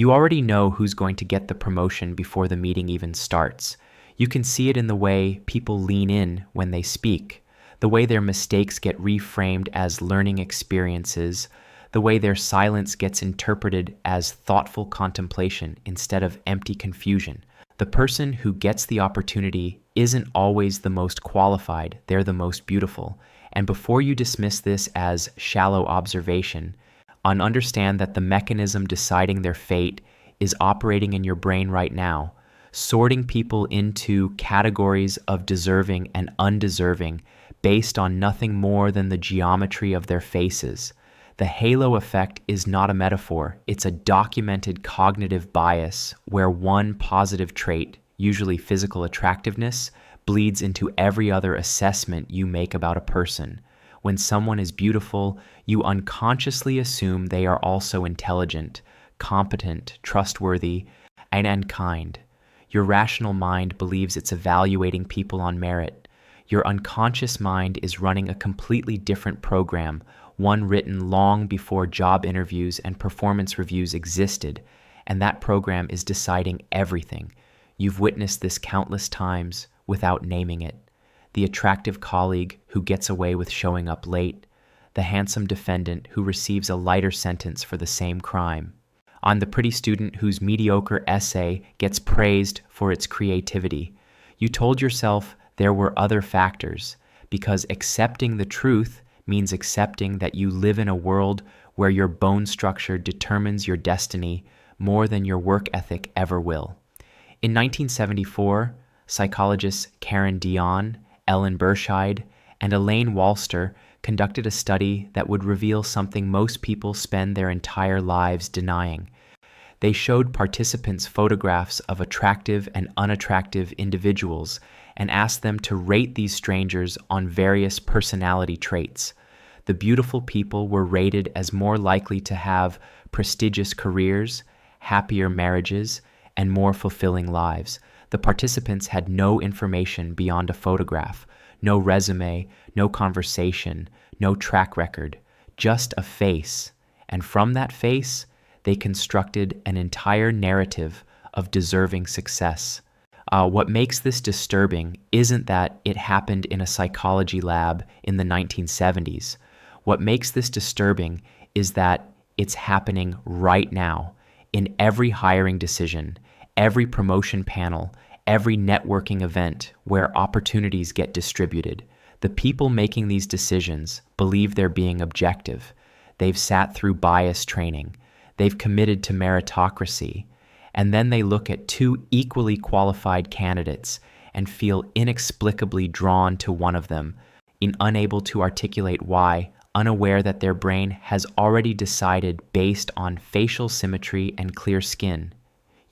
You already know who's going to get the promotion before the meeting even starts. You can see it in the way people lean in when they speak, the way their mistakes get reframed as learning experiences, the way their silence gets interpreted as thoughtful contemplation instead of empty confusion. The person who gets the opportunity isn't always the most qualified, they're the most beautiful. And before you dismiss this as shallow observation, understand that the mechanism deciding their fate is operating in your brain right now, sorting people into categories of deserving and undeserving based on nothing more than the geometry of their faces. The halo effect is not a metaphor, it's a documented cognitive bias where one positive trait, usually physical attractiveness, bleeds into every other assessment you make about a person. When someone is beautiful, you unconsciously assume they are also intelligent, competent, trustworthy, and kind. Your rational mind believes it's evaluating people on merit. Your unconscious mind is running a completely different program, one written long before job interviews and performance reviews existed, and that program is deciding everything. You've witnessed this countless times without naming it. The attractive colleague who gets away with showing up late, the handsome defendant who receives a lighter sentence for the same crime, on the pretty student whose mediocre essay gets praised for its creativity. You told yourself there were other factors, because accepting the truth means accepting that you live in a world where your bone structure determines your destiny more than your work ethic ever will. In 1974, psychologists Karen Dion, Ellen Burscheid, and Elaine Walster conducted a study that would reveal something most people spend their entire lives denying. They showed participants photographs of attractive and unattractive individuals and asked them to rate these strangers on various personality traits. The beautiful people were rated as more likely to have prestigious careers, happier marriages, and more fulfilling lives. The participants had no information beyond a photograph, no resume, no conversation, no track record, just a face. And from that face, they constructed an entire narrative of deserving success. What makes this disturbing isn't that it happened in a psychology lab in the 1970s. What makes this disturbing is that it's happening right now in every hiring decision, every promotion panel, every networking event where opportunities get distributed. The people making these decisions believe they're being objective. They've sat through bias training. They've committed to meritocracy. And then they look at two equally qualified candidates and feel inexplicably drawn to one of them, unable to articulate why, unaware that their brain has already decided based on facial symmetry and clear skin.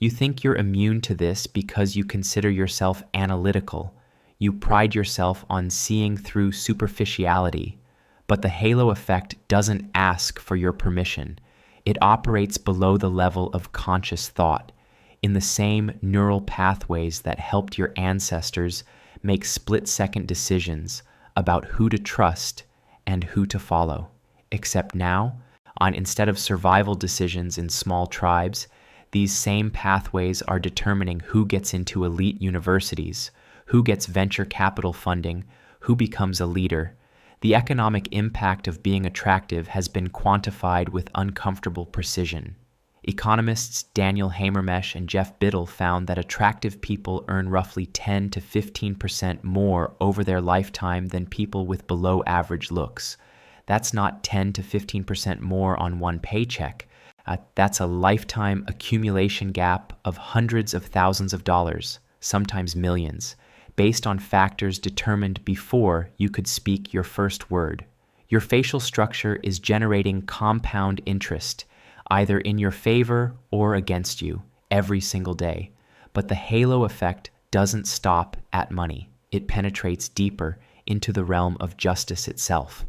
You think you're immune to this because you consider yourself analytical. You pride yourself on seeing through superficiality. But the halo effect doesn't ask for your permission. It operates below the level of conscious thought, in the same neural pathways that helped your ancestors make split-second decisions about who to trust and who to follow. Except now, instead of survival decisions in small tribes, these same pathways are determining who gets into elite universities, who gets venture capital funding, who becomes a leader. The economic impact of being attractive has been quantified with uncomfortable precision. Economists Daniel Hamermesh and Jeff Biddle found that attractive people earn roughly 10 to 15% more over their lifetime than people with below average looks. That's not 10 to 15% more on one paycheck. That's a lifetime accumulation gap of hundreds of thousands of dollars, sometimes millions, based on factors determined before you could speak your first word. Your facial structure is generating compound interest, either in your favor or against you, every single day. But the halo effect doesn't stop at money. It penetrates deeper into the realm of justice itself.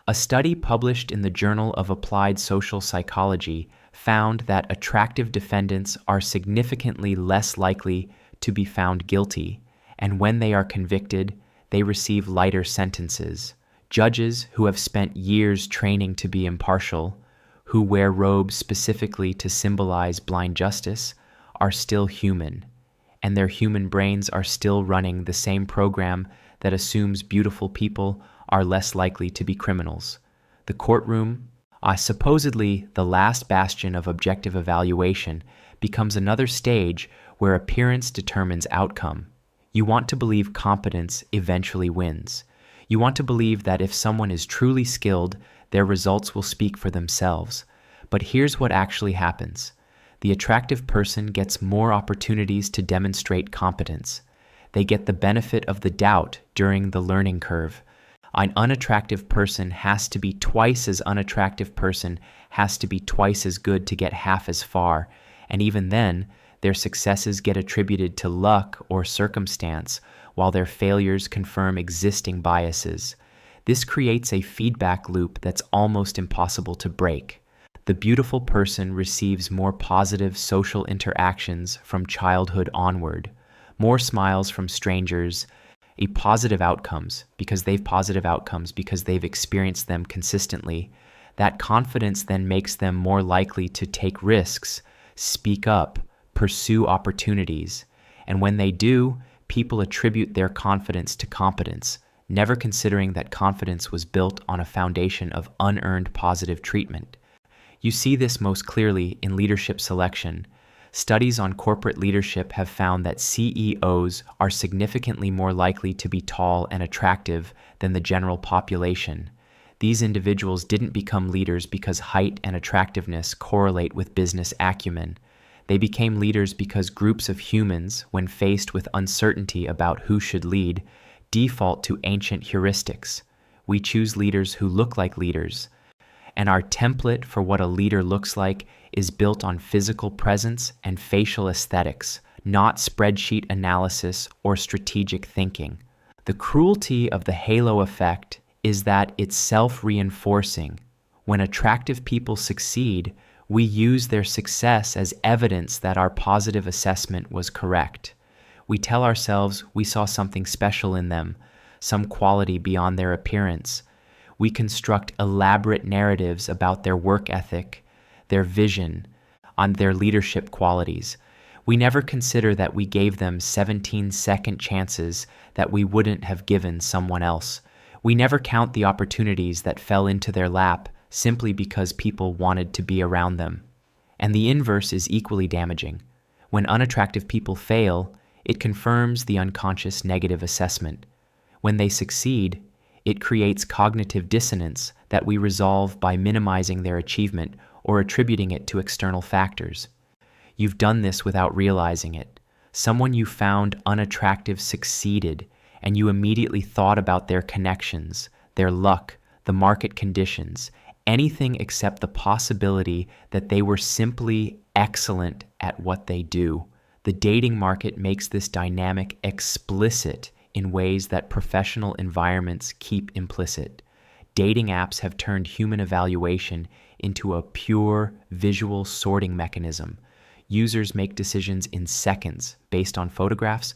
A study published in the Journal of Applied Social Psychology found that attractive defendants are significantly less likely to be found guilty, and when they are convicted, they receive lighter sentences. Judges who have spent years training to be impartial, who wear robes specifically to symbolize blind justice, are still human, and their human brains are still running the same program that assumes beautiful people are less likely to be criminals. The courtroom, supposedly the last bastion of objective evaluation, becomes another stage where appearance determines outcome. You want to believe competence eventually wins. You want to believe that if someone is truly skilled, their results will speak for themselves. But here's what actually happens. The attractive person gets more opportunities to demonstrate competence. They get the benefit of the doubt during the learning curve. An unattractive person has to be twice as unattractive person has to be twice as good to get half as far, and even then, their successes get attributed to luck or circumstance, while their failures confirm existing biases. This creates a feedback loop that's almost impossible to break. The beautiful person receives more positive social interactions from childhood onward, more smiles from strangers, positive outcomes because they've experienced them consistently. That confidence then makes them more likely to take risks, speak up, pursue opportunities. And when they do, people attribute their confidence to competence, never considering that confidence was built on a foundation of unearned positive treatment. You see this most clearly in leadership selection. Studies on corporate leadership have found that CEOs are significantly more likely to be tall and attractive than the general population. These individuals didn't become leaders because height and attractiveness correlate with business acumen. They became leaders because groups of humans, when faced with uncertainty about who should lead, default to ancient heuristics. We choose leaders who look like leaders. And our template for what a leader looks like is built on physical presence and facial aesthetics, not spreadsheet analysis or strategic thinking. The cruelty of the halo effect is that it's self-reinforcing. When attractive people succeed, we use their success as evidence that our positive assessment was correct. We tell ourselves we saw something special in them, some quality beyond their appearance. We construct elaborate narratives about their work ethic, their vision, on their leadership qualities. We never consider that we gave them 17 second chances that we wouldn't have given someone else. We never count the opportunities that fell into their lap simply because people wanted to be around them. And the inverse is equally damaging. When unattractive people fail, it confirms the unconscious negative assessment. When they succeed, it creates cognitive dissonance that we resolve by minimizing their achievement or attributing it to external factors. You've done this without realizing it. Someone you found unattractive succeeded, and you immediately thought about their connections, their luck, the market conditions, anything except the possibility that they were simply excellent at what they do. The dating market makes this dynamic explicit in ways that professional environments keep implicit. Dating apps have turned human evaluation into a pure visual sorting mechanism. Users make decisions in seconds based on photographs,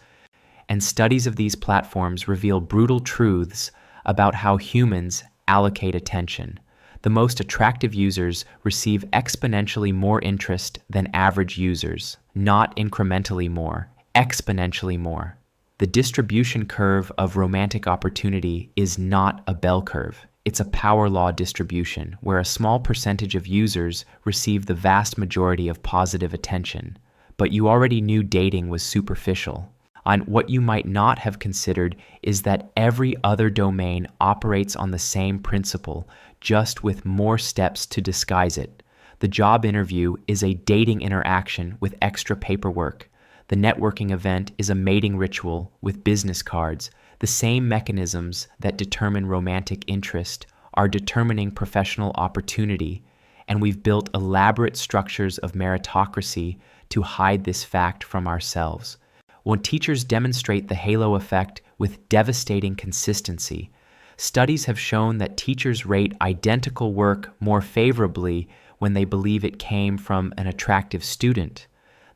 and studies of these platforms reveal brutal truths about how humans allocate attention. The most attractive users receive exponentially more interest than average users, not incrementally more, exponentially more. The distribution curve of romantic opportunity is not a bell curve. It's a power law distribution where a small percentage of users receive the vast majority of positive attention. But you already knew dating was superficial. And what you might not have considered is that every other domain operates on the same principle, just with more steps to disguise it. The job interview is a dating interaction with extra paperwork. The networking event is a mating ritual with business cards. The same mechanisms that determine romantic interest are determining professional opportunity, and we've built elaborate structures of meritocracy to hide this fact from ourselves. When teachers demonstrate the halo effect with devastating consistency, studies have shown that teachers rate identical work more favorably when they believe it came from an attractive student.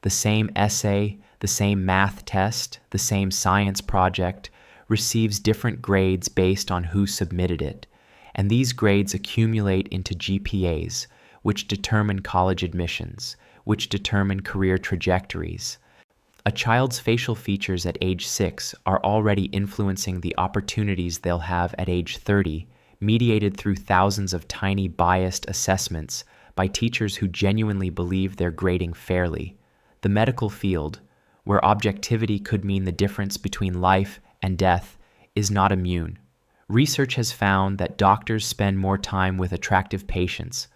The same essay, the same math test, the same science project receives different grades based on who submitted it, and these grades accumulate into GPAs, which determine college admissions, which determine career trajectories. A child's facial features at age 6 are already influencing the opportunities they'll have at age 30, mediated through thousands of tiny biased assessments by teachers who genuinely believe they're grading fairly. The medical field, where objectivity could mean the difference between life and death, is not immune. Research has found that doctors spend more time with attractive patients,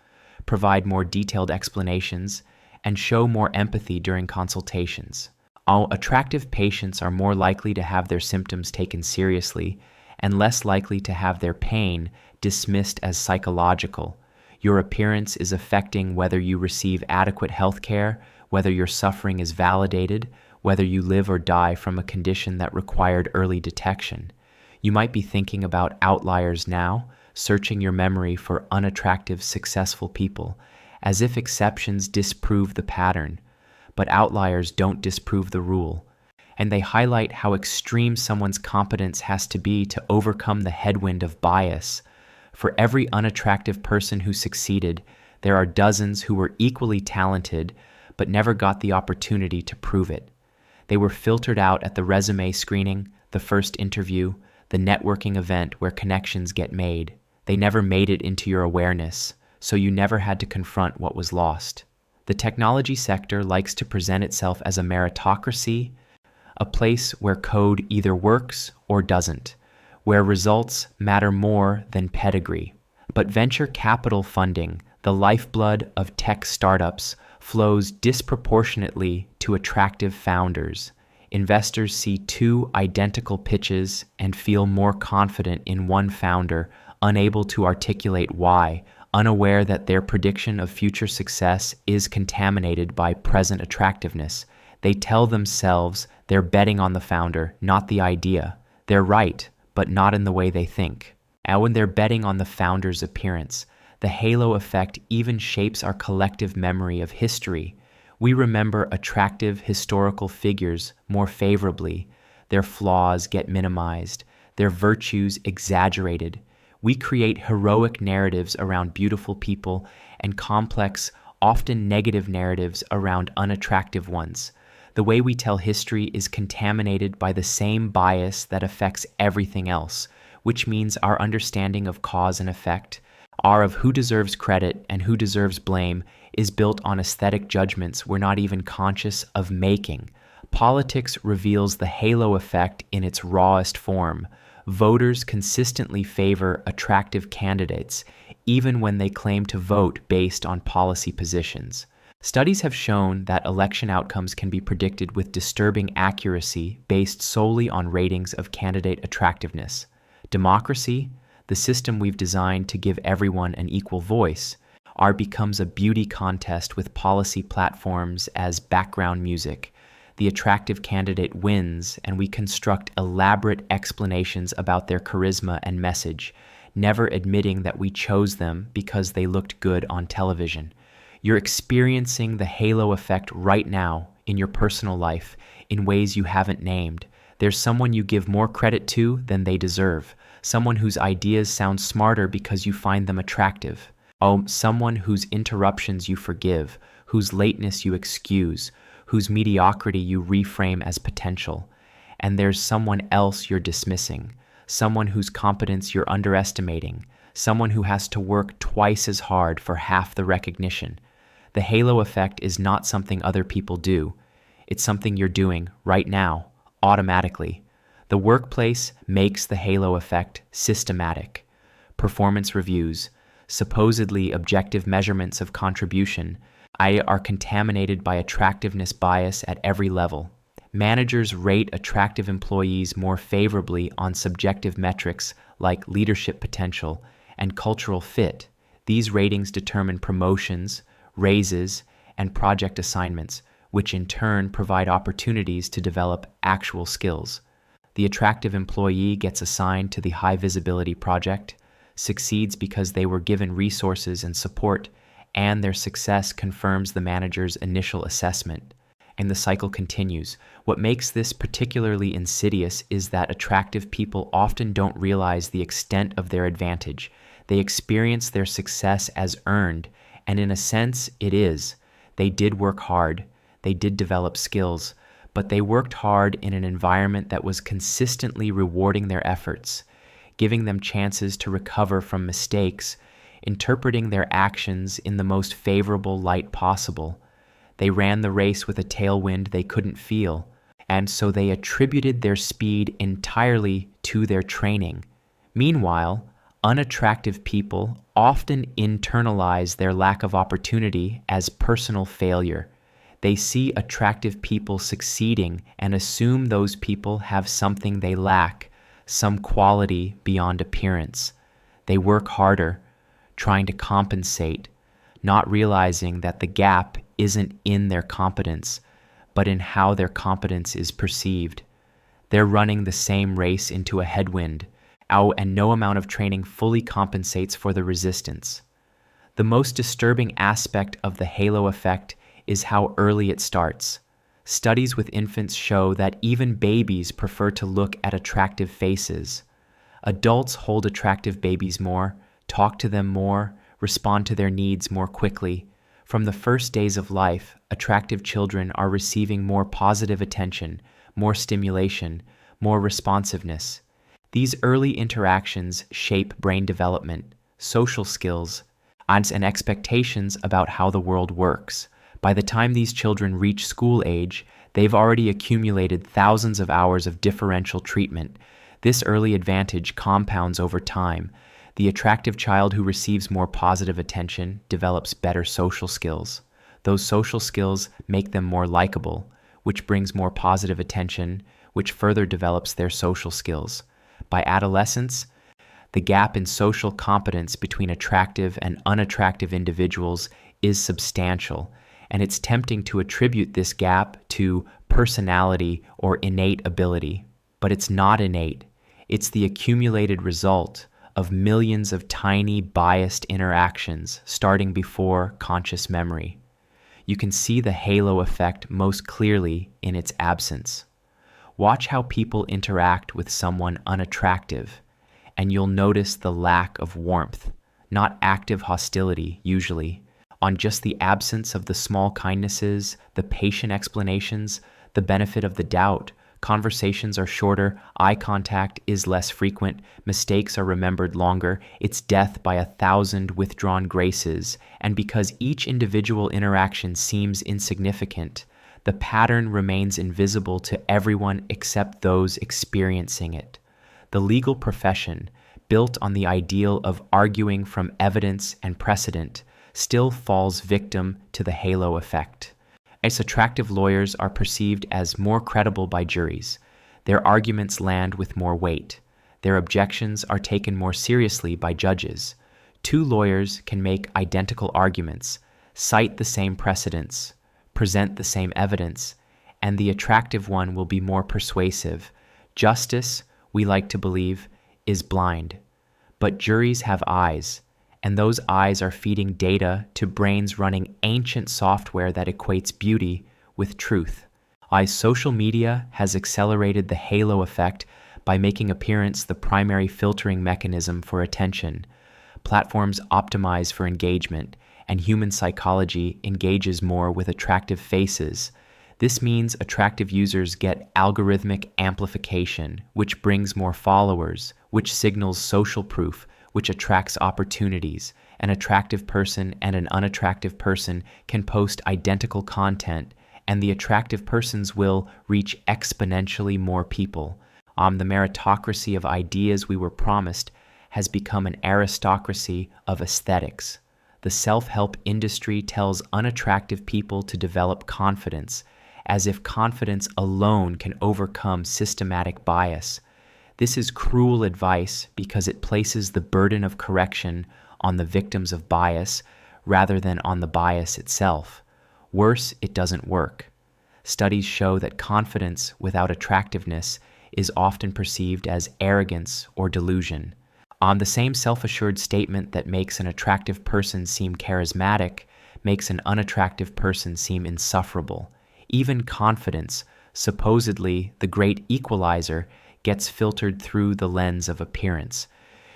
provide more detailed explanations, and show more empathy during consultations. All attractive patients are more likely to have their symptoms taken seriously and less likely to have their pain dismissed as psychological. Your appearance is affecting whether you receive adequate health care, whether your suffering is validated, whether you live or die from a condition that required early detection. You might be thinking about outliers now, searching your memory for unattractive, successful people, as if exceptions disprove the pattern. But outliers don't disprove the rule, and they highlight how extreme someone's competence has to be to overcome the headwind of bias. For every unattractive person who succeeded, there are dozens who were equally talented but never got the opportunity to prove it. They were filtered out at the resume screening, the first interview, the networking event where connections get made. They never made it into your awareness, so you never had to confront what was lost. The technology sector likes to present itself as a meritocracy, a place where code either works or doesn't, where results matter more than pedigree. But venture capital funding, the lifeblood of tech startups, flows disproportionately to attractive founders. Investors see two identical pitches and feel more confident in one founder, unable to articulate why, unaware that their prediction of future success is contaminated by present attractiveness. They tell themselves they're betting on the founder, not the idea. They're right, but not in the way they think. And when they're betting on the founder's appearance, the halo effect even shapes our collective memory of history. We remember attractive historical figures more favorably. Their flaws get minimized, their virtues exaggerated. We create heroic narratives around beautiful people and complex, often negative narratives around unattractive ones. The way we tell history is contaminated by the same bias that affects everything else, which means our understanding of cause and effect, our of who deserves credit and who deserves blame, is built on aesthetic judgments we're not even conscious of making. Politics reveals the halo effect in its rawest form. Voters consistently favor attractive candidates, even when they claim to vote based on policy positions. Studies have shown that election outcomes can be predicted with disturbing accuracy based solely on ratings of candidate attractiveness. Democracy, the system we've designed to give everyone an equal voice, becomes a beauty contest with policy platforms as background music. The attractive candidate wins, and we construct elaborate explanations about their charisma and message, never admitting that we chose them because they looked good on television. You're experiencing the halo effect right now in your personal life in ways you haven't named. There's someone you give more credit to than they deserve, someone whose ideas sound smarter because you find them attractive. Oh, someone whose interruptions you forgive, whose lateness you excuse, whose mediocrity you reframe as potential. And there's someone else you're dismissing, someone whose competence you're underestimating, someone who has to work twice as hard for half the recognition. The halo effect is not something other people do. It's something you're doing right now, automatically. The workplace makes the halo effect systematic. Performance reviews, supposedly objective measurements of contribution, are contaminated by attractiveness bias at every level. Managers rate attractive employees more favorably on subjective metrics like leadership potential and cultural fit. These ratings determine promotions, raises, and project assignments, which in turn provide opportunities to develop actual skills. The attractive employee gets assigned to the high visibility project, succeeds because they were given resources and support, and their success confirms the manager's initial assessment. And the cycle continues. What makes this particularly insidious is that attractive people often don't realize the extent of their advantage. They experience their success as earned And in a sense, it is. They did work hard. They did develop skills, but they worked hard in an environment that was consistently rewarding their efforts, giving them chances to recover from mistakes, interpreting their actions in the most favorable light possible. They ran the race with a tailwind they couldn't feel, and so they attributed their speed entirely to their training. Meanwhile, unattractive people often internalize their lack of opportunity as personal failure. They see attractive people succeeding and assume those people have something they lack, some quality beyond appearance. They work harder, trying to compensate, not realizing that the gap isn't in their competence, but in how their competence is perceived. They're running the same race into a headwind, and no amount of training fully compensates for the resistance. The most disturbing aspect of the halo effect is how early it starts. Studies with infants show that even babies prefer to look at attractive faces. Adults hold attractive babies more, talk to them more, respond to their needs more quickly. From the first days of life, attractive children are receiving more positive attention, more stimulation, more responsiveness. These early interactions shape brain development, social skills, and expectations about how the world works. By the time these children reach school age, they've already accumulated thousands of hours of differential treatment. This early advantage compounds over time. The attractive child who receives more positive attention develops better social skills. Those social skills make them more likable, which brings more positive attention, which further develops their social skills. By adolescence, the gap in social competence between attractive and unattractive individuals is substantial, and it's tempting to attribute this gap to personality or innate ability. But it's not innate. It's the accumulated result of millions of tiny biased interactions starting before conscious memory. You can see the halo effect most clearly in its absence. Watch how people interact with someone unattractive, and you'll notice the lack of warmth, not active hostility usually, on just the absence of the small kindnesses, the patient explanations, the benefit of the doubt. Conversations are shorter, eye contact is less frequent, mistakes are remembered longer, it's death by 1,000 withdrawn graces, and because each individual interaction seems insignificant, the pattern remains invisible to everyone except those experiencing it. The legal profession, built on the ideal of arguing from evidence and precedent, still falls victim to the halo effect. As attractive lawyers are perceived as more credible by juries, their arguments land with more weight. Their objections are taken more seriously by judges. Two lawyers can make identical arguments, cite the same precedents, present the same evidence, and the attractive one will be more persuasive. Justice, we like to believe, is blind. But juries have eyes, and those eyes are feeding data to brains running ancient software that equates beauty with truth. Social media has accelerated the halo effect by making appearance the primary filtering mechanism for attention. Platforms optimize for engagement, and human psychology engages more with attractive faces. This means attractive users get algorithmic amplification, which brings more followers, which signals social proof, which attracts opportunities. An attractive person and an unattractive person can post identical content, and the attractive persons will reach exponentially more people. The meritocracy of ideas we were promised has become an aristocracy of aesthetics. The self-help industry tells unattractive people to develop confidence, as if confidence alone can overcome systematic bias. This is cruel advice because it places the burden of correction on the victims of bias rather than on the bias itself. Worse, it doesn't work. Studies show that confidence without attractiveness is often perceived as arrogance or delusion. The same self-assured statement that makes an attractive person seem charismatic makes an unattractive person seem insufferable. Even confidence, supposedly the great equalizer, gets filtered through the lens of appearance.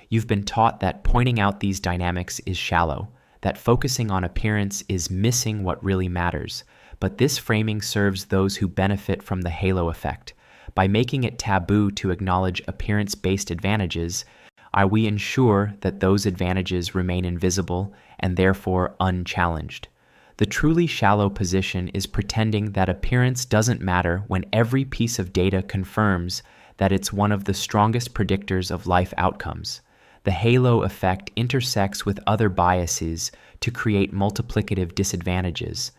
You've been taught that pointing out these dynamics is shallow, that focusing on appearance is missing what really matters, but this framing serves those who benefit from the halo effect. By making it taboo to acknowledge appearance-based advantages, we ensure that those advantages remain invisible and therefore unchallenged. The truly shallow position is pretending that appearance doesn't matter when every piece of data confirms that it's one of the strongest predictors of life outcomes. The halo effect intersects with other biases to create multiplicative disadvantages.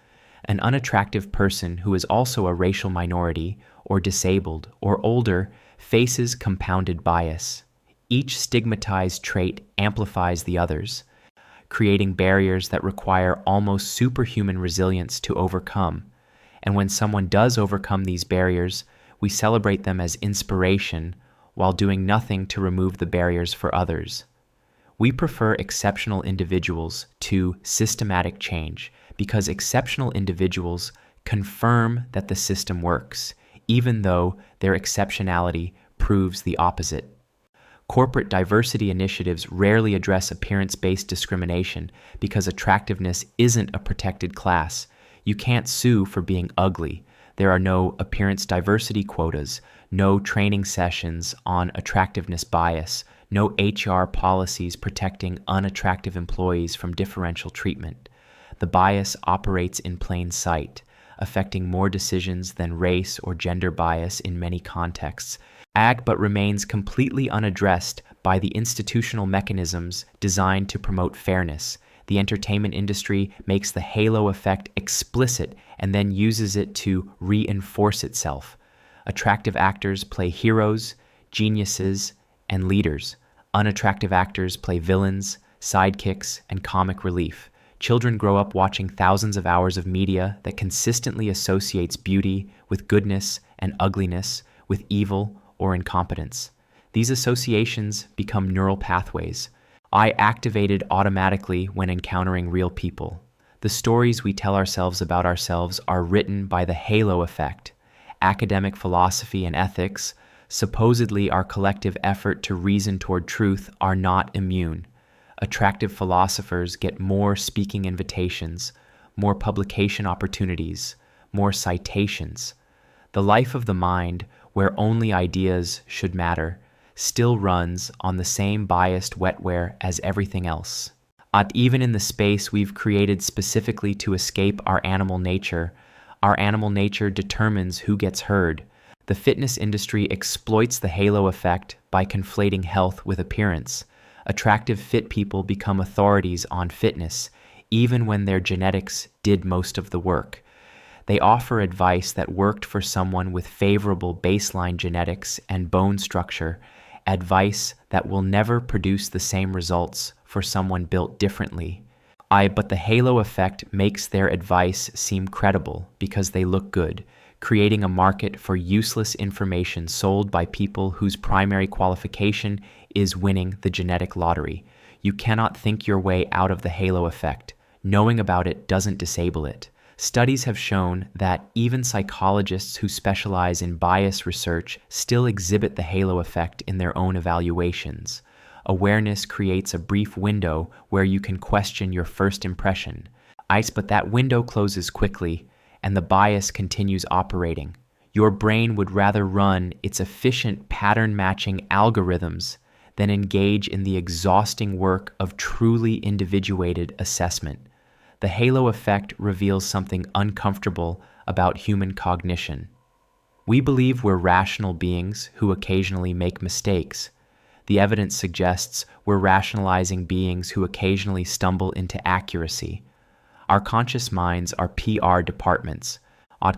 An unattractive person who is also a racial minority, or disabled, or older faces compounded bias. Each stigmatized trait amplifies the others, creating barriers that require almost superhuman resilience to overcome. And when someone does overcome these barriers, we celebrate them as inspiration while doing nothing to remove the barriers for others. We prefer exceptional individuals to systematic change because exceptional individuals confirm that the system works, even though their exceptionality proves the opposite. Corporate diversity initiatives rarely address appearance-based discrimination because attractiveness isn't a protected class. You can't sue for being ugly. There are no appearance diversity quotas, no training sessions on attractiveness bias, no HR policies protecting unattractive employees from differential treatment. The bias operates in plain sight, affecting more decisions than race or gender bias in many contexts, but remains completely unaddressed by the institutional mechanisms designed to promote fairness. The entertainment industry makes the halo effect explicit and then uses it to reinforce itself. Attractive actors play heroes, geniuses, and leaders. Unattractive actors play villains, sidekicks, and comic relief. Children grow up watching thousands of hours of media that consistently associates beauty with goodness and ugliness with evil or incompetence. These associations become neural pathways. I activated automatically when encountering real people. The stories we tell ourselves about ourselves are written by the halo effect. Academic philosophy and ethics, supposedly our collective effort to reason toward truth, are not immune. Attractive philosophers get more speaking invitations, more publication opportunities, more citations. The life of the mind, where only ideas should matter, still runs on the same biased wetware as everything else. Even in the space we've created specifically to escape our animal nature determines who gets heard. The fitness industry exploits the halo effect by conflating health with appearance. Attractive fit people become authorities on fitness, even when their genetics did most of the work. They offer advice that worked for someone with favorable baseline genetics and bone structure, advice that will never produce the same results for someone built differently. But the halo effect makes their advice seem credible because they look good, creating a market for useless information sold by people whose primary qualification is winning the genetic lottery. You cannot think your way out of the halo effect. Knowing about it doesn't disable it. Studies have shown that even psychologists who specialize in bias research still exhibit the halo effect in their own evaluations. Awareness creates a brief window where you can question your first impression. But that window closes quickly, and the bias continues operating. Your brain would rather run its efficient pattern-matching algorithms than engage in the exhausting work of truly individuated assessment. The halo effect reveals something uncomfortable about human cognition. We believe we're rational beings who occasionally make mistakes. The evidence suggests we're rationalizing beings who occasionally stumble into accuracy. Our conscious minds are PR departments,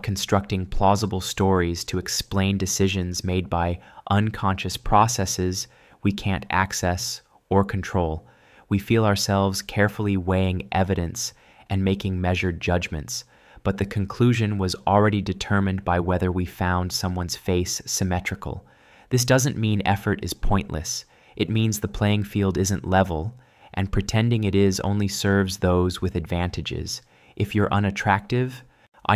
constructing plausible stories to explain decisions made by unconscious processes we can't access or control. We feel ourselves carefully weighing evidence and making measured judgments, but the conclusion was already determined by whether we found someone's face symmetrical. This doesn't mean effort is pointless. It means the playing field isn't level, and pretending it is only serves those with advantages. If you're unattractive,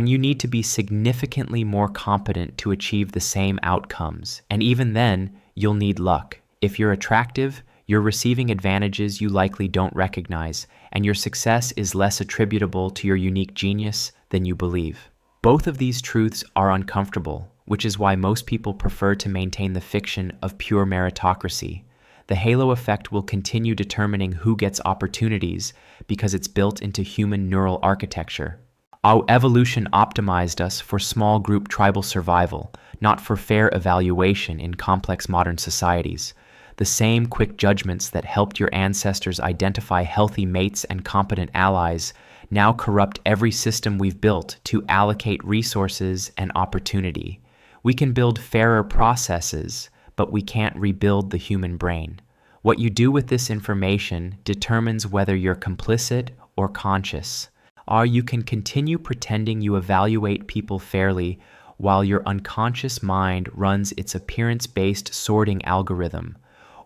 you need to be significantly more competent to achieve the same outcomes, and even then, you'll need luck. If you're attractive, You're receiving advantages you likely don't recognize, and your success is less attributable to your unique genius than you believe. Both of these truths are uncomfortable, which is why most people prefer to maintain the fiction of pure meritocracy. The halo effect will continue determining who gets opportunities because it's built into human neural architecture. Our evolution optimized us for small group tribal survival, not for fair evaluation in complex modern societies. The same quick judgments that helped your ancestors identify healthy mates and competent allies now corrupt every system we've built to allocate resources and opportunity. We can build fairer processes, but we can't rebuild the human brain. What you do with this information determines whether you're complicit or conscious. Or you can continue pretending you evaluate people fairly while your unconscious mind runs its appearance-based sorting algorithm.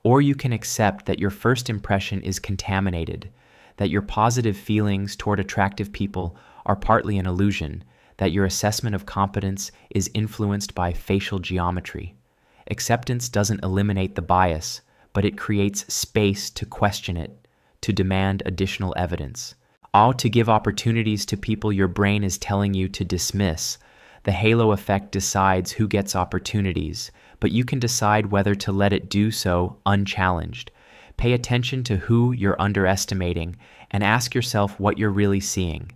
Or you can accept that your first impression is contaminated, that your positive feelings toward attractive people are partly an illusion, that your assessment of competence is influenced by facial geometry. Acceptance doesn't eliminate the bias, but it creates space to question it, to demand additional evidence. All to give opportunities to people your brain is telling you to dismiss. The halo effect decides who gets opportunities, but you can decide whether to let it do so unchallenged. Pay attention to who you're underestimating and ask yourself what you're really seeing.